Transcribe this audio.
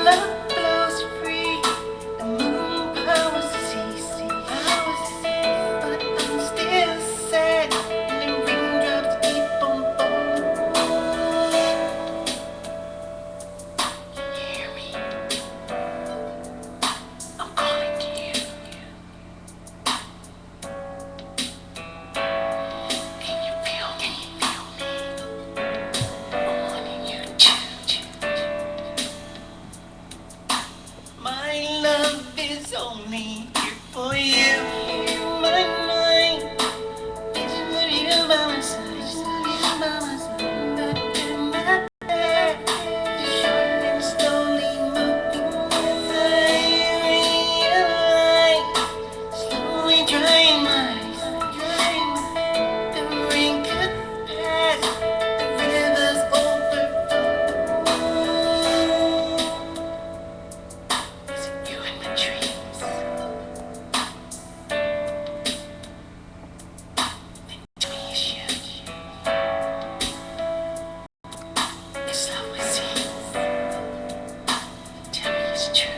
love blows free. The moon powers the sea, but I'm still sad. And the raindrops keep on falling. Hear me? I'm calling to you. Can you feel me? I'm wanting you to. My love is only here for you. My mind is with you by my side. Back in my bed, short and slowly moving as I realize. Slowly drying my eyes. The rain could pass, the rivers overflow. Is it you in the trees? Tell me it's you. It's love we see. Tell me it's true.